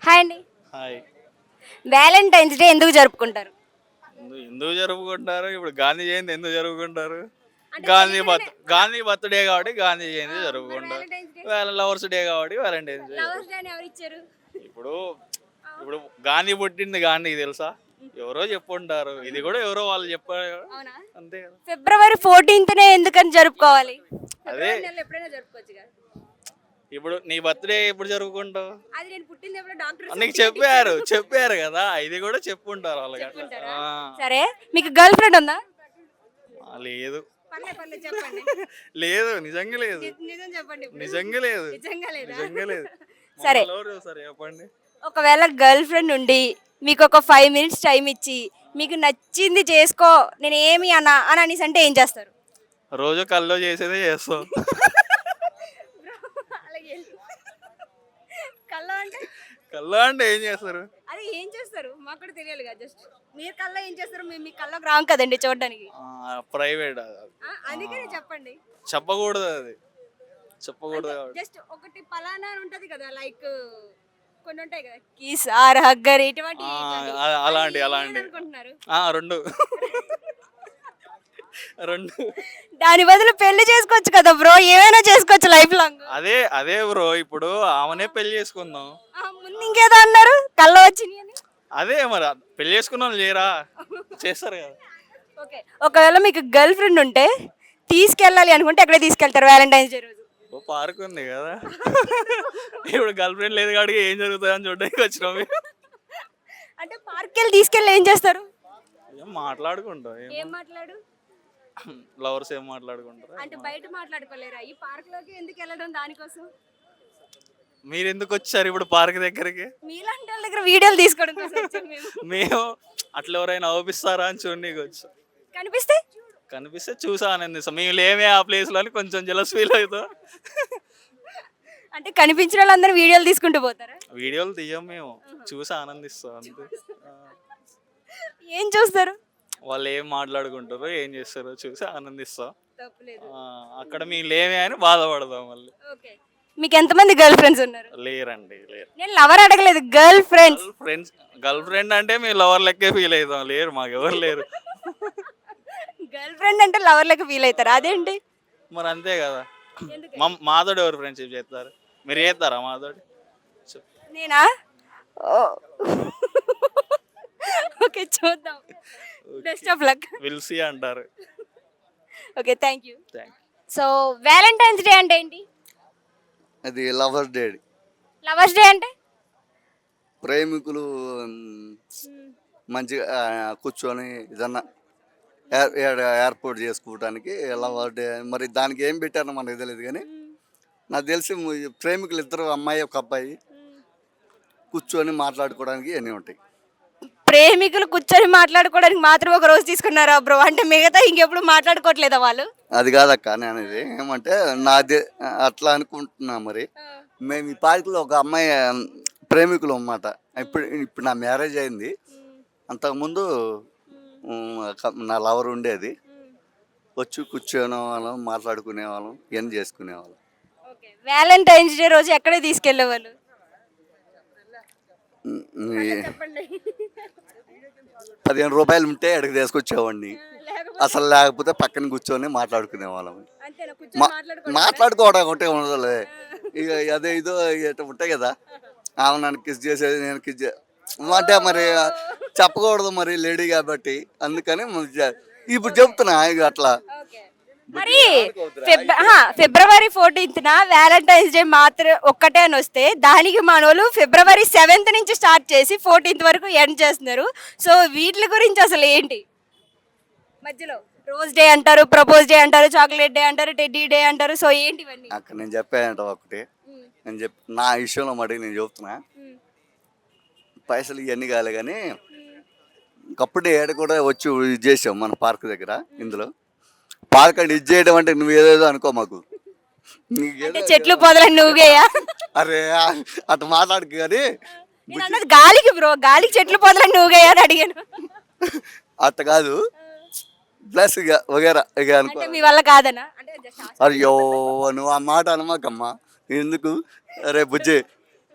Hi అండి. Hi. Valentine's day ఎందుకు జరుపుకుంటారు? ఎందుకు జరుపుకుంటారు? ఇప్పుడు గాంధీ జయంతి ఎందుకు జరుపుకుంటారు? అంటే గాంధీ బర్త్‌డే కాబట్టి గాంధీ జయంతి మరి జరుపుకుంటారు. వ్యాలంటైన్స్ డే లవర్స్ డే కాబట్టి వాలంటైన్స్ డే. లవర్స్ డే అని ఎవరు ఇచ్చారు? ఇప్పుడు ఇప్పుడు గాంధీ పుట్టింది గాంధీకి తెలుసా? ఎవరో చెప్పుంటారు. ఇది కూడా ఎవరో వాళ్ళు చెప్పారు. అవునా? అంతే కదా. ఫిబ్రవరి 14నే ఎందుకని జరుపుకోవాలి? అదే ఫిబ్రవరి నెలలో ఎప్పుడైనా జరుపుకోవచ్చుగా. ఇప్పుడు నీ బర్త్‌డే ఎప్పుడు జరుపుకుంటావు? అది నేను పుట్టింది ఎప్పుడో డాక్టర్ నీకు చెప్పారు కదా. ఇది కూడా చెప్పుంటారు వాళ్ళకి అట్లా. చెప్పుకుంటారా? ఆ. సరే, మీకు గర్ల్ ఫ్రెండ్ ఉందా? లేదు. పర్లేదు చెప్పండి. లేదు, నిజంగా లేదు. నిజం చెప్పండి ఇప్పుడు. నిజంగా లేదు. నిజంగా లేదా? నిజంగా లేదు. సరే, సరే చెప్పండి. ఒకవేళ గర్ల్ ఫ్రెండ్ ఉండి మీకు ఒక 5 మినిట్స్ టైం ఇచ్చి మీకు నచ్చింది చేసుకో నేను ఏమి అన్నా అని అనేసి అంటే ఏం చేస్తారు? రోజు కల్లో చేసేదే చేస్తాం. అలాగే కల్లో అంటే కల్లో అంటే ఏం చేస్తారు? అది ఏం చేస్తారు మాకు కూడా తెలియాలి కదా. జస్ట్ మీరు కల్లో ఏం చేస్తారు? మేము మీ కల్లోకి రాం కదండి చూడడానికి. ప్రైవేట్ అందుకనే చెప్పండి. చెప్పకూడదు, అది చెప్పకూడదు కాబట్టి. జస్ట్ ఒకటి పలానా అని ఉంటది కదా, లైక్ కొన్ని ఉంటాయి కదా, కిస్ ఆర్ హగ్గర్ ఇటువంటి అలాంటి అనుకుంటున్నారు. రెండు రెండు దాని బదులు పెళ్లి చేసుకోవచ్చు కదా బ్రో, ఏమైనా చేసుకోవచ్చు లైఫ్ లాంగ్. అదే బ్రో, ఇప్పుడు ఆమెనే పెళ్లి చేసుకుందాం. ముందు ఇంకేదో అన్నారు కల్లో వచ్చినాయి అని. అదే మరి పెళ్లి చేసుకున్న వాళ్ళు లేరా? చేస్తారు కదా. ఓకే, ఒకవేళ మీకు గర్ల్ ఫ్రెండ్ ఉంటే తీసుకెళ్ళాలి అనుకుంటే ఎక్కడ తీసుకెళ్తారు వ్యాలంటైన్స్ డే రోజు? ఓ పార్క్ ఉంది కదా. ఇప్పుడు గర్ల్ ఫ్రెండ్ లేదు కాబట్టి ఏం జరుగుతుందని చూడడానికి వచ్చినాం. అంటే పార్క్ వెళ్ళి తీసుకెళ్ళి ఏం చేస్తారు? ఏం మాట్లాడుకుంటాం. ఏం మాట్లాడు? లవర్స్ ఏం మాట్లాడుకుంటారు? అంటే బయట మాట్లాడుకోలేరా? ఈ పార్క్ లోకి ఎందుకు వెళ్ళడం దానికోసం? మీరు ఎందుకు వచ్చారు ఇప్పుడు పార్క్ దగ్గరికి? మీలాంటి వాళ్ళ దగ్గర వీడియోలు తీసుకోవడం కోసం వచ్చాం మేము. మేము అట్లా ఎవరైనా అవుపిస్తారా అని చూడనీకి వచ్చాం. కనిపిస్తే చూసి ఆనందిస్తాం. మేము లేమే ఆ ప్లేస్ లో అని కొంచెం జలస్ ఫీల్ అవుతాం. అంటే కనిపించిన వాళ్ళందరూ వీడియోలు తీసుకుంటూ పోతారా? వీడియోలు తీయం, మేము చూసి ఆనందిస్తాం అంతే. ఏం చూస్తారు? వాళ్ళు ఏం మాట్లాడుకుంటారో ఏం చేస్తారో చూసి ఆనందిస్తాం. తప్పులేదు. అక్కడ మేము లేమే అని బాధపడదాం మళ్ళీ. ఓకే, మీకు ఎంతమంది గర్ల్ ఫ్రెండ్స్ ఉన్నారు? లేరండి, లేరు. నేను లవర్ అడగలేదు, గర్ల్ ఫ్రెండ్స్. గర్ల్ ఫ్రెండ్ అంటే మేము లవర్ లెక్కే ఫీల్ అవుతాం. లేరు, మాకు ఎవరు లేరు. గర్ల్ ఫ్రెండ్ అంటే లవర్ లెక్క ఫీల్ అవుతారా? అదేంటి? మరి అంతే కదా. మాతోడు ఎవరు ఫ్రెండ్షిప్ చేస్తారు? మీరు చేస్తారా మాతోటి? నేనా? ఓకే, చూద్దాం. Best of luck. Will see అంటారు. Okay, thank you. So Valentine's day అంటే ఏంటి? అది లవర్స్ డే. లవర్స్ డే అంటే ప్రేమికులు మంచిగా కూర్చొని ఏదన్నా ఏర్పాటు చేసుకోవడానికి లవర్స్ డే. మరి దానికి ఏం పెట్టారో మనకు తెలియదు, కానీ నాకు తెలిసి ప్రేమికులు ఇద్దరు, అమ్మాయి ఒక అబ్బాయి, కూర్చొని మాట్లాడుకోవడానికి అన్నీ ఉంటాయి. ప్రేమికులు కూర్చొని మాట్లాడుకోవడానికి మాత్రం ఒక రోజు తీసుకున్నారా బ్రో? అంటే మిగతా ఇంకెప్పుడు మాట్లాడుకోవట్లేదా వాళ్ళు? అది కాదక్క నేను అనేది ఏమంటే నాది అట్లా అనుకుంటున్నా. మరి మేము ఈ పార్కులో ఒక అమ్మాయి ప్రేమికులు అన్నమాట. ఇప్పుడు నా మ్యారేజ్ అయింది. అంతకుముందు నా లవర్ ఉండేది. వచ్చి కూర్చునే వాళ్ళం, మాట్లాడుకునే వాళ్ళం, ఇవన్నీ చేసుకునేవాళ్ళం. వ్యాలంటైన్స్ డే రోజు ఎక్కడ తీసుకెళ్ళేవాళ్ళు? 15 రూపాయలు ఉంటే అడిగి తీసుకొచ్చేవాడిని. అసలు లేకపోతే పక్కన కూర్చొని మాట్లాడుకునే వాళ్ళం. మాట్లాడుకోవడం ఒకటే ఉండదులే. ఇక అదే ఇదో ఉంటాయి కదా, ఆమె నన్ను కిస్ చేసేది, నేను కిస్ అంటే మరి చెప్పకూడదు మరి లేడీ కాబట్టి, అందుకని ఇప్పుడు చెప్తున్నా ఇక అట్లా. మరి ఫిబ్రవరి 14న వ్యాలంటైన్స్ డే మాత్రం ఒక్కటే అని వస్తే దానికి మనోళ్ళు ఫిబ్రవరి 7th నుంచి స్టార్ట్ చేసి 14th వరకు ఎండ్ చేస్తున్నారు. సో వీటి గురించి అసలు ఏంటి? మధ్యలో రోజ్ డే అంటారు, ప్రపోజ్ డే అంటారు, చాక్లెట్ డే అంటారు, టెడ్డీ డే అంటారు. సో ఏంటి ఇవన్నీ? అక్కడ నేను చెప్పానంట ఒకటి, నా విషయంలో మటుకు నేను చెప్తున్నా. పైసలు ఇవన్నీ కాలే కానీ ఒకప్పుడు ఏడ కూడా వచ్చి ఇది చేసాం మన పార్క్ దగ్గర. ఇందులో పార్క్ అంటే ఇది చేయడం అంటే నువ్వు ఏదేదో అనుకో, మాకు చెట్లు పొదలని నువ్వేయా? అరే అటు మాట్లాడుకు కానీ గాలికి బ్రో, గాలికి చెట్లు పొదలని నువ్వేయా అని అడిగాను. అట్ట కాదు, ప్లస్ ఇక వగేరా ఇక అనుకో. మీ వల్ల కాదనా? అయ్యో నువ్వు ఆ మాట అనమాకమ్మా. ఎందుకు? అరే బుజ్జి,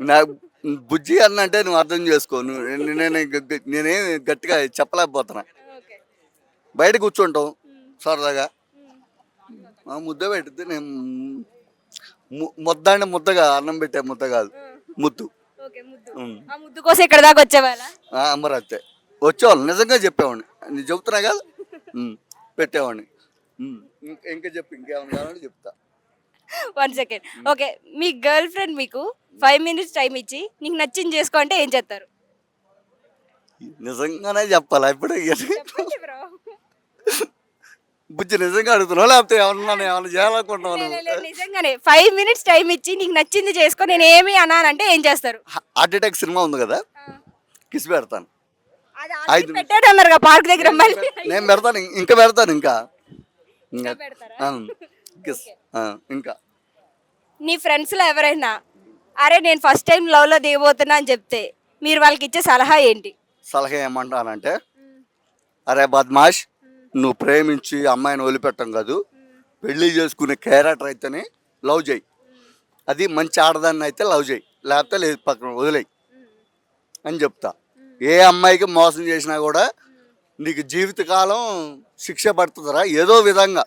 నాకు బుజ్జి అన్న అంటే నువ్వు అర్థం చేసుకో. నేనేం గట్టిగా చెప్పలేకపోతున్నా. బయట కూర్చుంటాం సరదాగా, ముద్ద పెడితే నేను ముద్ద అంటే ముద్దగా అన్నం పెట్టే ముద్ద కాదు, ముద్దు. ఆ ముద్దు కోసం ఇక్కడ దాకా వచ్చేవాళ్ళ? మరి అంతే వచ్చేవాళ్ళు, నిజంగా చెప్పేవాడిని. నేను చెప్తున్నా కదా, పెట్టేవాడిని. ఇంకా చెప్పు, ఇంకేమన్నా కావాలని చెప్తా. 1 సెకండ్. ఓకే, మీ గర్ల్ ఫ్రెండ్ మీకు 5 minutes టైం ఇచ్చి నీకు నచ్చింది చేసుకో అంటే ఏం చేస్తారు? నిజంగానే చెప్పాలా ఇప్పుడు? బుజ్జి నిజంగా అడుగుతున్నావు లేకపోతే ఏమన్నా చేయాలనుకుంటున్నాను? నిజంగానే 5 minutes టైం ఇచ్చి నీకు నచ్చింది చేసుకో, నేను ఏమి అన్నానంటే ఏం చేస్తారు? హార్ట్ అటాక్ సినిమా ఉంది కదా, కిస్ పెడతాను. పెట్టాడు అన్నారు పార్క్ దగ్గర, మళ్ళీ నేను పెడతాను, ఇంకా పెడతాను, ఇంకా కిస్. ఇంకా నీ ఫ్రెండ్స్లో ఎవరైనా అరే నేను ఫస్ట్ టైం లవ్లో దిగబోతున్నా అని చెప్తే మీరు వాళ్ళకి ఇచ్చే సలహా ఏంటి? సలహా ఏమంటానంటే, అరే బద్మాష్, నువ్వు ప్రేమించి అమ్మాయిని వదిలిపెట్టం కాదు, పెళ్లి చేసుకునే క్యారెక్టర్ అయితేనే లవ్ చేయి. అది మంచి ఆడదాన్ని అయితే లవ్ చేయి, లేకపోతే లేదు పక్కన వదిలేయి అని చెప్తా. ఏ అమ్మాయికి మోసం చేసినా కూడా నీకు జీవితకాలం శిక్ష పడుతుందిరా ఏదో విధంగా.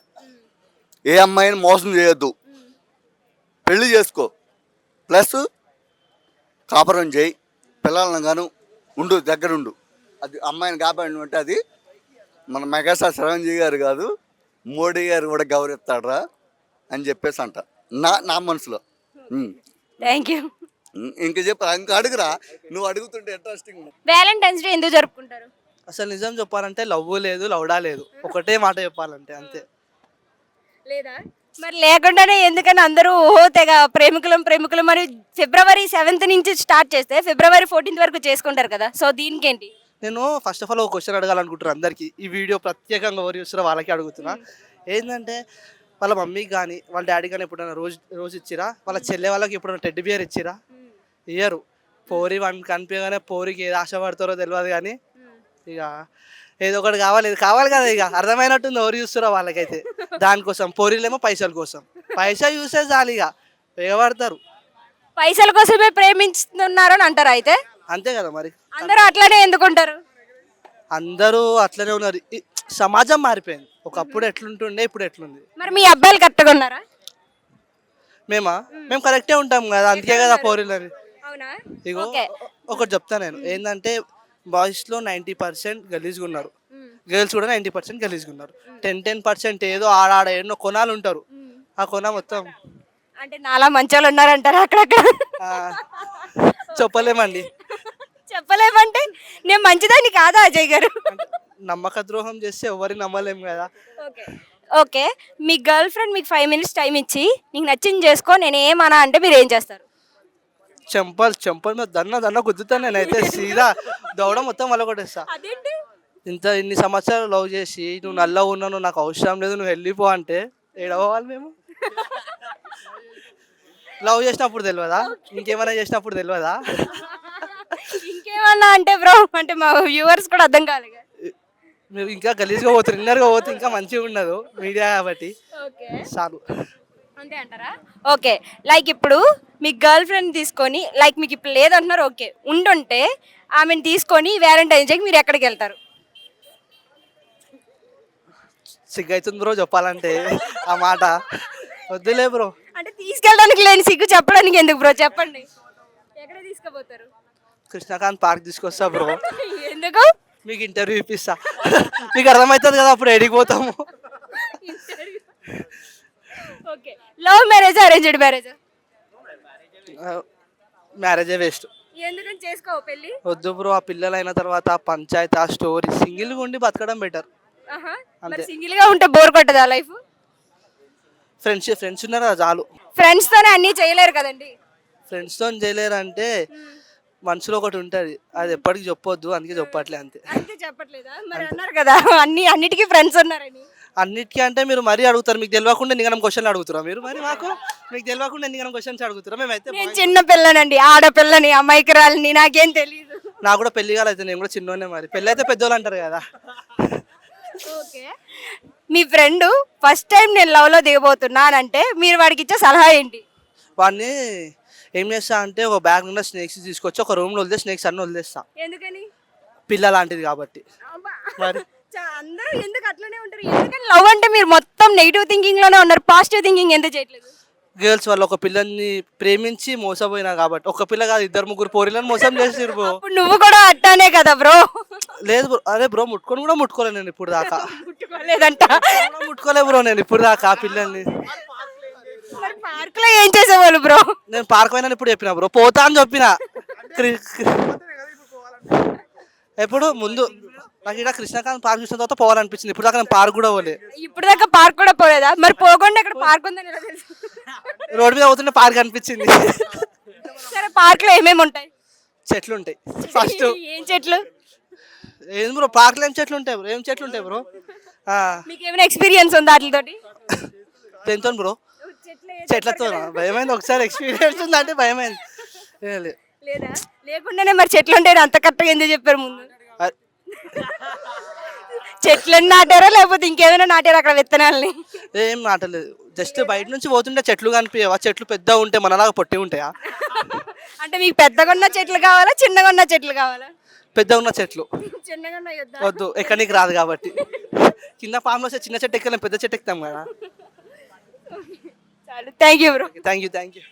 ఏ అమ్మాయిని మోసం చేయొద్దు, పెళ్లి చేసుకో, ప్లస్ కాపురం చేయి, పిల్లలను గాను ఉండు, దగ్గరుండు. అది అమ్మాయిని కాపాడినట్టు అది మన మెగాస్టార్ చిరంజీవి గారు కాదు, మోడీ గారు కూడా గౌరవిస్తాడరా అని చెప్పేసి అంట నా మనసులో. Thank you. ఇంకా చెప్పు, ఇంకా అడుగురా, నువ్వు అడుగుతుంటే ఇంట్రెస్టింగ్. వ్యాలంటైన్స్ డే ఎందుకు జరుపుకుంటారు? అసలు నిజం చెప్పాలంటే లవ్ లేదు, లవ్డా లేదు, ఒకటే మాట చెప్పాలంటే అంతే. లేదా మరి లేకుండానే ఎందుకని అందరూ ఓహో తెగ ప్రేమికులం మరి February 7th నుంచి స్టార్ట్ చేస్తే February 14th వరకు చేసుకుంటారు కదా, సో దీనికేంటి? నేను ఫస్ట్ ఆఫ్ ఆల్ ఒక క్వశ్చన్ అడగాలనుకుంటున్నాను అందరికీ. ఈ వీడియో ప్రత్యేకంగా ఎవరు చూస్తారో వాళ్ళకి అడుగుతున్నా. ఏంటంటే వాళ్ళ మమ్మీకి కానీ వాళ్ళ డాడీ కానీ ఎప్పుడైనా రోజు ఇచ్చిరా? వాళ్ళ చెల్లె వాళ్ళకి ఎప్పుడైనా టెడ్డీ బియర్ ఇచ్చిరా? ఇయ్యరు. పోరి కనిపించగానే పోరికి ఏది ఆశపడతారో తెలియదు, కానీ ఇక ఏదో ఒకటి కావాలి కదా, ఇక అర్థమైనట్టుంది ఎవరు చూస్తారో వాళ్ళకైతే. దానికోసం పోరీలేమో పైసల కోసం, పైసా చూసే చాలు ఇక ఎగబడతారు. పైసల కోసమే ప్రేమిస్తున్నారు అని అంటారు అయితే? అంతే కదా మరి. అందరూ అట్లనే ఎందుకుంటారు? అందరూ అట్లనే ఉన్నారు. సమాజం మారిపోయింది. ఒకప్పుడు ఎట్లుంటుండే, ఇప్పుడు ఎట్లుంది. మరి మీ అబ్బాయిలు కరెక్ట్గా ఉన్నారా? మేము కరెక్టే ఉంటాం కదా, అందుకే కదా పోరీలని. అవునా? ఇగో ఒకటి చెప్తా నేను, ఏంటంటే బాయ్స్లో 90% గలీజ్గా ఉన్నారు, గర్ల్స్ కూడా 90% గలీజ్గా ఉన్నారు. 10% ఏదో ఆడ ఎన్నో కొనాలు ఉంటారు. ఆ కొన మొత్తం అంటే నాలా మంచోళ్ళు ఉన్నారంటారా అక్కడక్కడ? చెప్పలేమండి. చెప్పలేమంటే నేను మంచిదాన్ని కాదా అజయ్ గారు? నమ్మక ద్రోహం చేస్తే ఎవరిని నమ్మలేం కదా. ఓకే, మీ గర్ల్ ఫ్రెండ్ మీకు 5 minutes టైం ఇచ్చి నీకు నచ్చింది చేసుకో, నేను ఏమన్నా అంటే మీరు ఏం చేస్తారు? చెంపల్ మీద దన్న గుద్దుతాను నేనైతే, సీదా దౌడ మొత్తం వల్ల కొట్టేస్తా. ఇన్ని సంవత్సరాలు లవ్ చేసి నువ్వు నల్ల ఉన్నావు, నాకు అవసరం లేదు, నువ్వు వెళ్ళిపో అంటే ఏడవాలి మేము? లవ్ చేసినప్పుడు తెలియదా? ఇంకేమైనా చేసినప్పుడు తెలియదా? ఇంకేమన్నా అంటే బ్రో, అంటే మా వ్యూవర్స్ కూడా అర్థం కాదు. మీరు ఇంకా గలీజ్గా పోతారు, ఇన్నర్గా పోతే ఇంకా మంచిగా ఉండదు మీడియా కాబట్టి చాలు. అంతే అంటారా? ఓకే, లైక్ ఇప్పుడు మీ గర్ల్ ఫ్రెండ్ తీసుకొని, లైక్ మీకు ఇప్పుడు లేదంటున్నారు, ఓకే ఉండుంటే ఆమెను తీసుకొని వ్యాలంటైన్స్ డేకి మీరు ఎక్కడికి వెళ్తారు? సిగ్గైతుంది బ్రో చెప్పాలంటే ఆ మాట, వద్దులే బ్రో. అంటే తీసుకెళ్ళడానికి లేని సిగ్గు చెప్పడానికి ఎందుకు బ్రో, చెప్పండి ఎక్కడ తీసుకుపోతారు? కృష్ణకాంత్ పార్క్ తీసుకొస్తా బ్రో. ఎందుకు? మీకు ఇంటర్వ్యూ ఇప్పిస్తా, మీకు అర్థమవుతుంది కదా, అప్పుడు ఎడికి పోతాము. Okay, love marriage arranged marriage? మ్యారేజే వేస్ట్. ఎందుకని చేసుకోవు పెళ్ళి? వద్దు బ్రో, ఆ పిల్లలు అయిన తర్వాత పంచాయతీ, ఆ స్టోరీ, సింగిల్గా ఉండి బతకడం బెటర్. సింగిల్ గా ఉంటే బోర్ కొట్టదా లైఫ్? ఫ్రెండ్స్ ఉన్నారు కదా చాలు. ఫ్రెండ్స్ తోనే అన్ని చేయలేరు కదండి. ఫ్రెండ్స్తో చేయలేరు అంటే మనసులో ఒకటి ఉంటుంది, అది ఎప్పటికి చెప్పొద్దు, అందుకే చెప్పట్లే అంతే. అంతే చెప్పట్లేదా? మరి అన్నారు కదా అన్నిటికీ ఫ్రెండ్స్ ఉన్నారని. అన్నిటికీ అంటే మీరు మరీ అడుగుతారు, మీకు తెలియకుండా ఎన్ని క్వశ్చన్లు అడుగుతారా మీరు? మరి మీకు తెలియకుండా ఎన్ని క్వశ్చన్స్ అడుగుతారా? మేమైతే నేను చిన్న పిల్లనండి, ఆడపిల్లని, అమాయకురాలని, నాకేం తెలియదు. నాకు కూడా పెళ్లి కాలేదు, నేను కూడా చిన్నోనే. మరి పెళ్ళి అయితే పెద్దోళ్ళు అంటారు కదా. ఓకే, మీ ఫ్రెండ్ ఫస్ట్ టైం నేను లవ్లో దిగబోతున్నానంటే మీరు వాడికి ఇచ్చే సలహా ఏంటి? వాడిని ఏం చేస్తా అంటే ఒక బ్యాగ్ నిండా స్నేక్స్ తీసుకొచ్చి ఒక రూమ్లో వదిలే స్నేక్స్ అన్నీ వదిలేస్తా, ఎందుకని పిల్ల లాంటిది కాబట్టి. మరి అందరూ ఎందుకు అట్లనే ఉంటారు? ఎందుకని లవ్ అంటే మీరు మొత్తం నెగిటివ్ థింకింగ్ లోనే ఉన్నారు, పాజిటివ్ థింకింగ్ ఎందుకు చేయట్లేదు? గర్ల్స్ వాళ్ళు ఒక పిల్లని ప్రేమించి మోసపోయినా కాబట్టి, ఒక పిల్ల కాదు 2-3 పోరీలను మోసం చేసిరు బ్రో. ఇప్పుడు నువ్వు కూడా అట్టానే కదా బ్రో. లేదు బ్రో, అదే బ్రో ముట్టుకొని కూడా ముట్టుకోలేదు నేను ఇప్పుడు దాకా. ముట్టుకోలేదంట. ముట్టుకోలే బ్రో నేను ఇప్పుడు దాకా ఆ పిల్లల్ని. మరి పార్క్ లో ఏం చేసేవాళ్ళు బ్రో? నేను పార్క్ పోయినా ఇప్పుడు చెప్పిన బ్రో, పోతా అని చెప్పిన. ఎప్పుడు ముందు నాకు ఇక్కడ కృష్ణకాంత్ పార్క్ చూసిన తర్వాత పోవాలనిపించింది, ఇప్పుడు దాకా నేను పార్క్ కూడా పోలే. ఇప్పుడు దాకా పార్క్ కూడా పోలేదా? మరి పోకుండా ఇక్కడ పార్క్ ఉందని ఎలా తెలుసు? రోడ్డు మీద పోతుంటే పార్క్ అనిపించింది. సరే పార్క్ లో ఏమేమి ఉంటాయి? చెట్లు ఉంటాయి ఫస్ట్. ఏం చెట్లు? ఏం బ్రో పార్క్ లో ఏం చెట్లు ఉంటాయి బ్రో? ఏం చెట్లు ఉంటాయి బ్రో? మీకు ఏమైనా ఎక్స్పీరియన్స్ ఉందా వాటితోటి? దేంతో బ్రో? చెట్లతో భయమైంది ఒకసారి. ఎక్స్పీరియన్స్ ఉందంటే భయమైంది. లేదా? లేకుండానే మరి చెట్లు ఉంటాయి అంత కరెక్ట్గా ఎందుకు చెప్పారు ముందు? చెట్లను నాటారా లేకపోతే ఇంకేమైనా నాటారా అక్కడ విత్తనాలని? ఏం నాటలేదు, జస్ట్ బయట నుంచి పోతుంటే చెట్లు కనిపించవా? చెట్లు పెద్దగా ఉంటే మనలాగా పొట్టి ఉంటాయా? అంటే మీకు పెద్దగా ఉన్న చెట్లు కావాలా చిన్నగా ఉన్న చెట్లు కావాలా? పెద్దగా ఉన్న చెట్లు. చిన్నగా ఉన్నాయి వద్దు, ఎక్కడికి రాదు కాబట్టి. కింద ఫామ్లో చిన్న చెట్టు ఎక్కలేం, పెద్ద చెట్టు ఎక్కుతాం కదా. చాలు, thank you bro. Thank you.